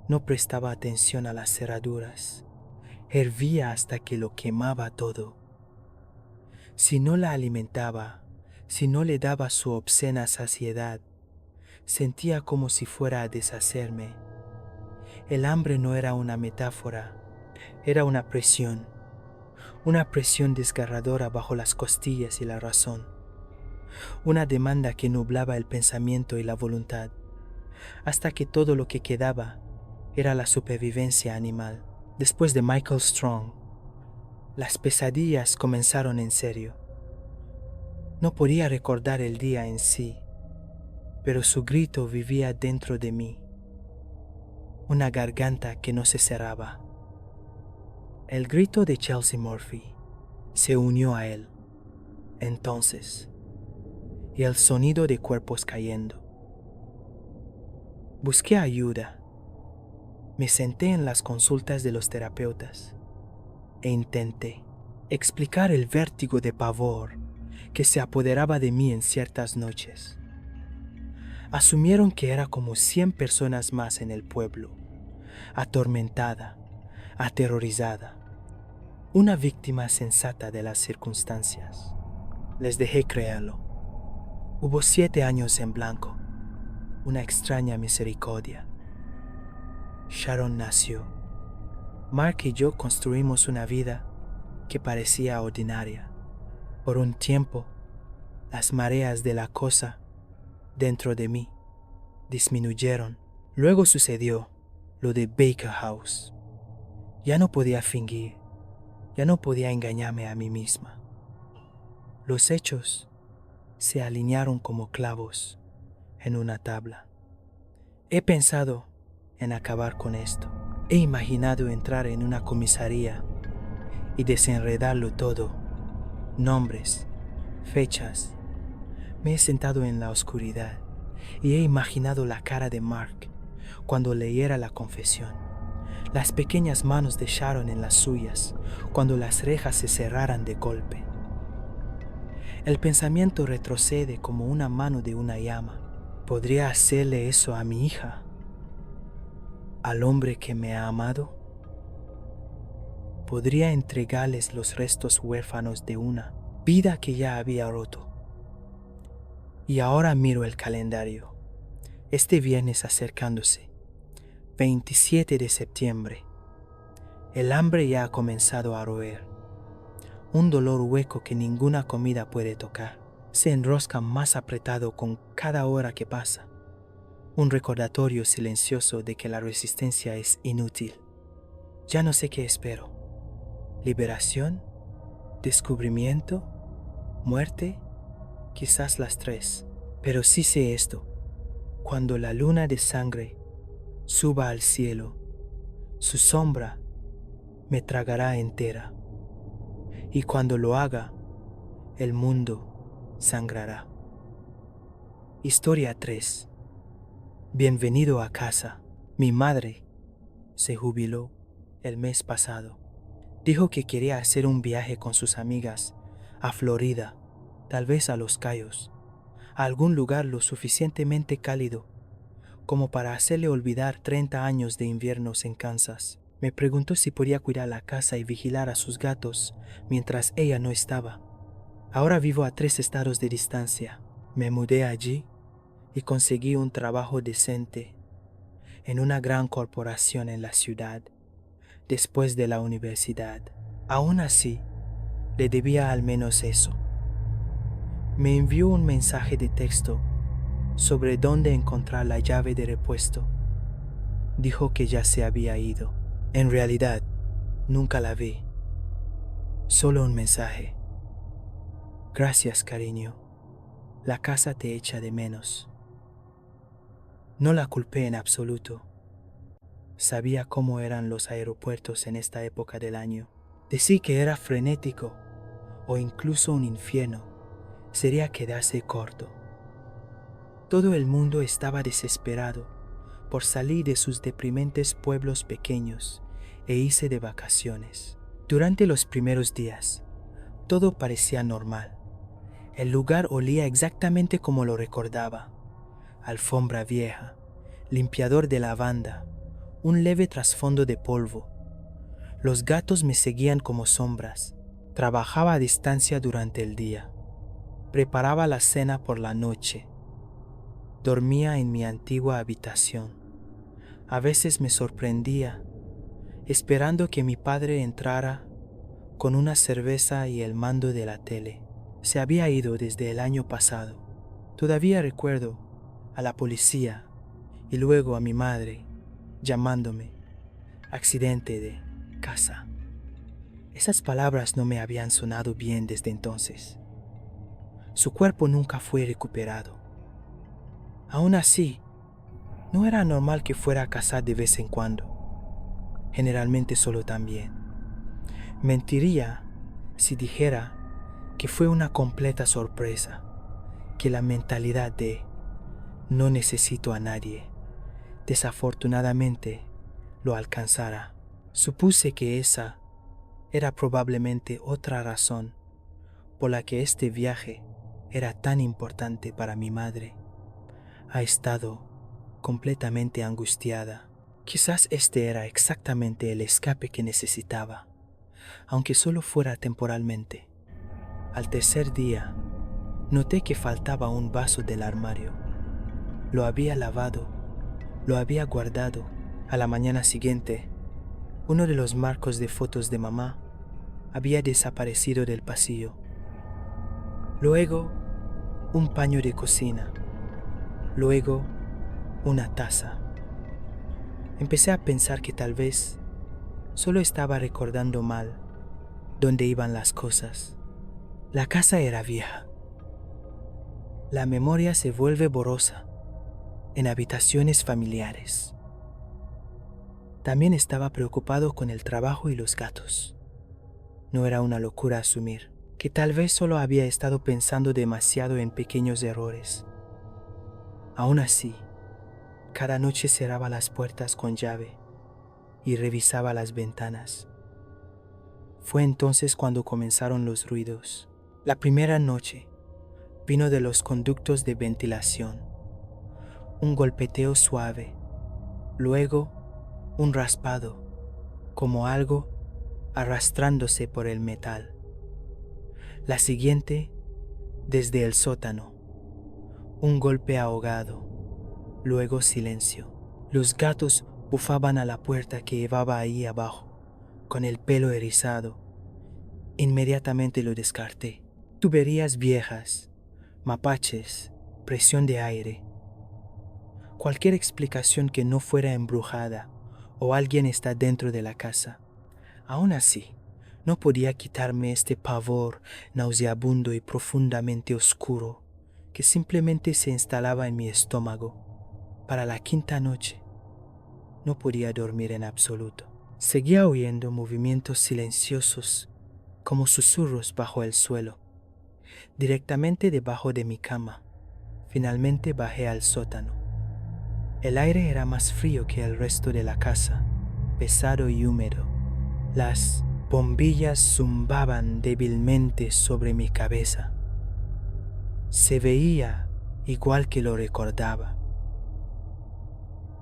no prestaba atención a las cerraduras. Hervía hasta que lo quemaba todo. Si no la alimentaba, si no le daba su obscena saciedad, sentía como si fuera a deshacerme. El hambre no era una metáfora, era una presión desgarradora bajo las costillas y la razón, una demanda que nublaba el pensamiento y la voluntad, hasta que todo lo que quedaba era la supervivencia animal. Después de Michael Strong, las pesadillas comenzaron en serio. No podía recordar el día en sí, pero su grito vivía dentro de mí, una garganta que no se cerraba. El grito de Chelsea Murphy se unió a él, entonces, y el sonido de cuerpos cayendo. Busqué ayuda. Me senté en las consultas de los terapeutas e intenté explicar el vértigo de pavor que se apoderaba de mí en ciertas noches. Asumieron que era como 100 personas más en el pueblo, atormentada, aterrorizada, una víctima sensata de las circunstancias. Les dejé creerlo. Hubo 7 años en blanco, una extraña misericordia. Sharon nació. Mark y yo construimos una vida que parecía ordinaria. Por un tiempo, las mareas de la cosa dentro de mí disminuyeron. Luego sucedió lo de Baker House. Ya no podía fingir, ya no podía engañarme a mí misma. Los hechos se alinearon como clavos en una tabla. He pensado en acabar con esto. He imaginado entrar en una comisaría y desenredarlo todo. Nombres, fechas. Me he sentado en la oscuridad y he imaginado la cara de Mark cuando leyera la confesión, las pequeñas manos de Sharon en las suyas cuando las rejas se cerraran de golpe. El pensamiento retrocede como una mano de una llama. ¿Podría hacerle eso a mi hija? ¿Al hombre que me ha amado? ¿Podría entregarles los restos huérfanos de una vida que ya había roto? Y ahora miro el calendario. Este viernes acercándose, 27 de septiembre. El hambre ya ha comenzado a roer. Un dolor hueco que ninguna comida puede tocar. Se enrosca más apretado con cada hora que pasa. Un recordatorio silencioso de que la resistencia es inútil. Ya no sé qué espero. ¿Liberación? ¿Descubrimiento? ¿Muerte? Quizás las tres. Pero sí sé esto. Cuando la luna de sangre suba al cielo, su sombra me tragará entera. Y cuando lo haga, el mundo sangrará. Historia 3. Bienvenido a casa. Mi madre se jubiló el mes pasado. Dijo que quería hacer un viaje con sus amigas a Florida, tal vez a Los Cayos, a algún lugar lo suficientemente cálido como para hacerle olvidar 30 años de inviernos en Kansas. Me preguntó si podía cuidar la casa y vigilar a sus gatos mientras ella no estaba. Ahora vivo a 3 estados de distancia. Me mudé allí y conseguí un trabajo decente en una gran corporación en la ciudad después de la universidad. Aún así, le debía al menos eso. Me envió un mensaje de texto sobre dónde encontrar la llave de repuesto. Dijo que ya se había ido. En realidad, nunca la vi. Solo un mensaje. Gracias, cariño. La casa te echa de menos. No la culpé en absoluto. Sabía cómo eran los aeropuertos en esta época del año. Decir que era frenético o incluso un infierno sería quedarse corto. Todo el mundo estaba desesperado por salir de sus deprimentes pueblos pequeños e irse de vacaciones. Durante los primeros días, todo parecía normal. El lugar olía exactamente como lo recordaba. Alfombra vieja, limpiador de lavanda, un leve trasfondo de polvo. Los gatos me seguían como sombras. Trabajaba a distancia durante el día. Preparaba la cena por la noche. Dormía en mi antigua habitación. A veces me sorprendía, esperando que mi padre entrara con una cerveza y el mando de la tele. Se había ido desde el año pasado. Todavía recuerdo a la policía y luego a mi madre llamándome accidente de casa. Esas palabras no me habían sonado bien desde entonces. Su cuerpo nunca fue recuperado. Aún así, no era normal que fuera a casa de vez en cuando. Generalmente solo también. Mentiría si dijera que fue una completa sorpresa, que la mentalidad de no necesito a nadie, desafortunadamente, lo alcanzara. Supuse que esa era probablemente otra razón por la que este viaje era tan importante para mi madre. Ha estado completamente angustiada. Quizás este era exactamente el escape que necesitaba, aunque solo fuera temporalmente. Al tercer día, noté que faltaba un vaso del armario. Lo había lavado, lo había guardado. A la mañana siguiente, uno de los marcos de fotos de mamá había desaparecido del pasillo. Luego, un paño de cocina. Luego, una taza. Empecé a pensar que tal vez solo estaba recordando mal dónde iban las cosas. La casa era vieja. La memoria se vuelve borrosa en habitaciones familiares. También estaba preocupado con el trabajo y los gatos. No era una locura asumir que tal vez solo había estado pensando demasiado en pequeños errores. Aún así, cada noche cerraba las puertas con llave y revisaba las ventanas. Fue entonces cuando comenzaron los ruidos. La primera noche vino de los conductos de ventilación. Un golpeteo suave, luego un raspado, como algo arrastrándose por el metal. La siguiente, desde el sótano, un golpe ahogado, luego silencio. Los gatos bufaban a la puerta que llevaba ahí abajo, con el pelo erizado. Inmediatamente lo descarté. Tuberías viejas, mapaches, presión de aire. Cualquier explicación que no fuera embrujada o alguien está dentro de la casa. Aún así, no podía quitarme este pavor nauseabundo y profundamente oscuro que simplemente se instalaba en mi estómago. Para la quinta noche, no podía dormir en absoluto. Seguía oyendo movimientos silenciosos como susurros bajo el suelo, directamente debajo de mi cama. Finalmente bajé al sótano. El aire era más frío que el resto de la casa, pesado y húmedo. Las bombillas zumbaban débilmente sobre mi cabeza. Se veía igual que lo recordaba.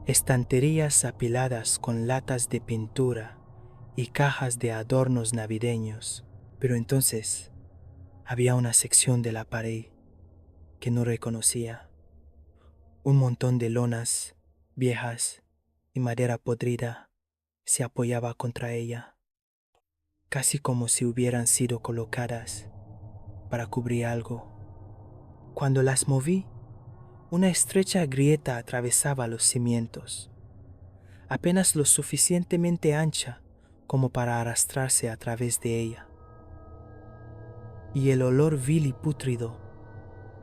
Estanterías apiladas con latas de pintura y cajas de adornos navideños, pero entonces había una sección de la pared que no reconocía. Un montón de lonas viejas y madera podrida se apoyaba contra ella, casi como si hubieran sido colocadas para cubrir algo. Cuando las moví, una estrecha grieta atravesaba los cimientos, apenas lo suficientemente ancha como para arrastrarse a través de ella. y el olor vil y pútrido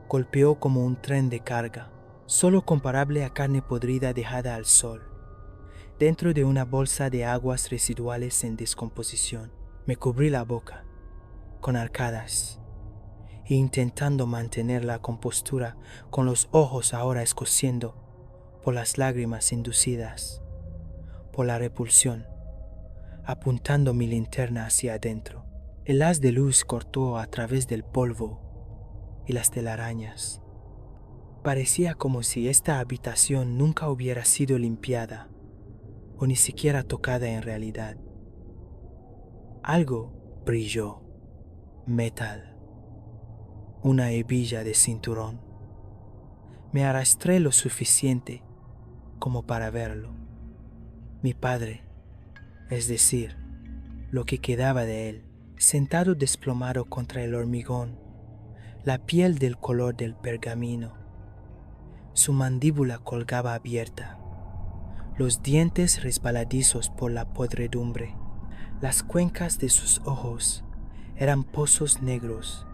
golpeó como un tren de carga, solo comparable a carne podrida dejada al sol. Dentro de una bolsa de aguas residuales en descomposición, me cubrí la boca con arcadas e intentando mantener la compostura con los ojos ahora escociendo por las lágrimas inducidas por la repulsión, apuntando mi linterna hacia adentro. El haz de luz cortó a través del polvo y las telarañas. Parecía como si esta habitación nunca hubiera sido limpiada o ni siquiera tocada en realidad. Algo brilló. Metal. Una hebilla de cinturón. Me arrastré lo suficiente como para verlo. Mi padre, es decir, lo que quedaba de él, sentado desplomado contra el hormigón, la piel del color del pergamino. Su mandíbula colgaba abierta, los dientes resbaladizos por la podredumbre. Las cuencas de sus ojos eran pozos negros,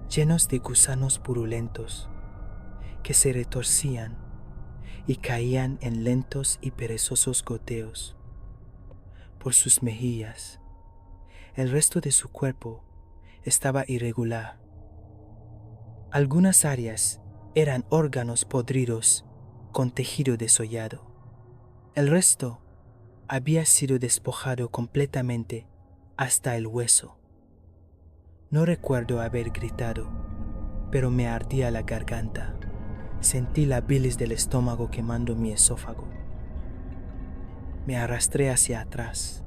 llenos de gusanos purulentos, que se retorcían y caían en lentos y perezosos goteos por sus mejillas. El resto de su cuerpo estaba irregular. Algunas áreas eran órganos podridos con tejido desollado. El resto había sido despojado completamente hasta el hueso. No recuerdo haber gritado, pero me ardía la garganta. Sentí la bilis del estómago quemando mi esófago. Me arrastré hacia atrás,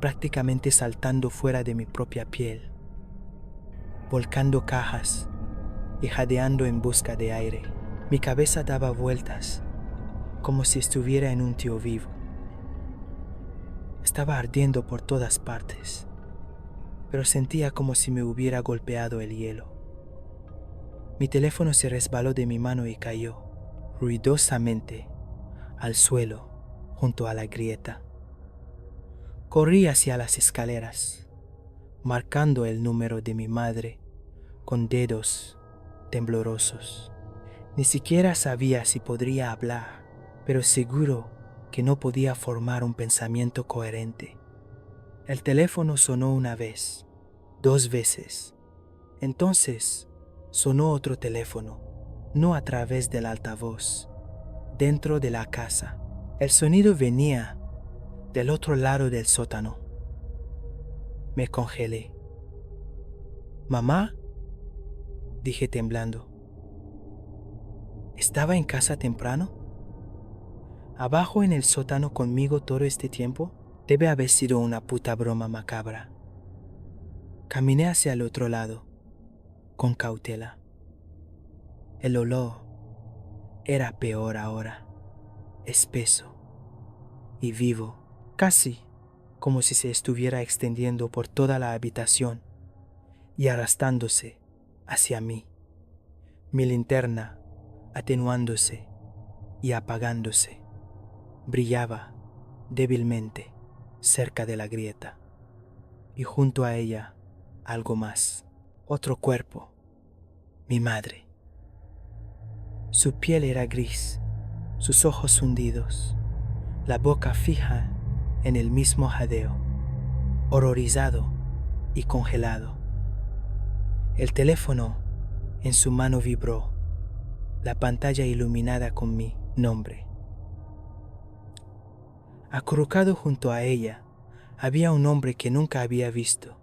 prácticamente saltando fuera de mi propia piel, volcando cajas y jadeando en busca de aire. Mi cabeza daba vueltas, como si estuviera en un tío vivo. Estaba ardiendo por todas partes, pero sentía como si me hubiera golpeado el hielo. Mi teléfono se resbaló de mi mano y cayó, ruidosamente, al suelo, junto a la grieta. Corrí hacia las escaleras, marcando el número de mi madre con dedos temblorosos. Ni siquiera sabía si podría hablar, pero seguro que no podía formar un pensamiento coherente. El teléfono sonó una vez, 2 veces. Entonces sonó otro teléfono, no a través del altavoz, dentro de la casa. El sonido venía del otro lado del sótano. Me congelé. ¿Mamá?, dije temblando. ¿Estaba en casa temprano? ¿Abajo en el sótano conmigo todo este tiempo? Debe haber sido una puta broma macabra. Caminé hacia el otro lado, con cautela. El olor era peor ahora, espeso y vivo, casi como si se estuviera extendiendo por toda la habitación y arrastrándose hacia mí. Mi linterna, atenuándose y apagándose, brillaba débilmente cerca de la grieta, y junto a ella algo más, otro cuerpo, mi madre. Su piel era gris, sus ojos hundidos, la boca fija en el mismo jadeo, horrorizado y congelado. El teléfono en su mano vibró, la pantalla iluminada con mi nombre. Acurrucado junto a ella había un hombre que nunca había visto.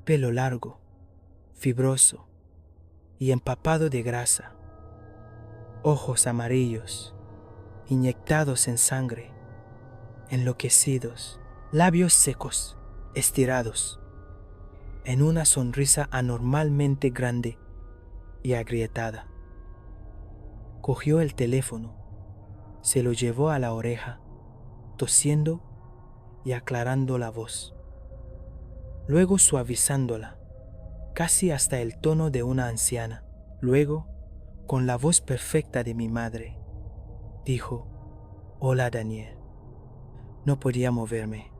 Pelo largo, fibroso y empapado de grasa, ojos amarillos, inyectados en sangre, enloquecidos, labios secos, estirados, en una sonrisa anormalmente grande y agrietada. Cogió el teléfono, se lo llevó a la oreja, tosiendo y aclarando la voz, luego suavizándola, casi hasta el tono de una anciana. Luego, con la voz perfecta de mi madre, dijo: «Hola, Daniel». No podía moverme.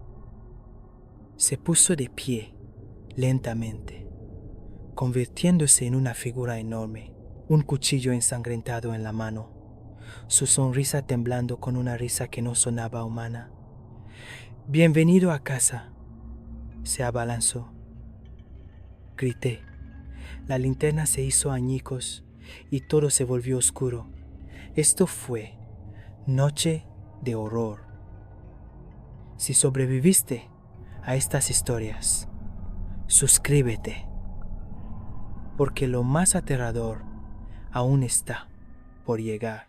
Se puso de pie, lentamente, convirtiéndose en una figura enorme, un cuchillo ensangrentado en la mano, su sonrisa temblando con una risa que no sonaba humana. «Bienvenido a casa», se abalanzó. Grité. La linterna se hizo añicos y todo se volvió oscuro. Esto fue noche de horror. Si sobreviviste a estas historias, suscríbete, porque lo más aterrador aún está por llegar.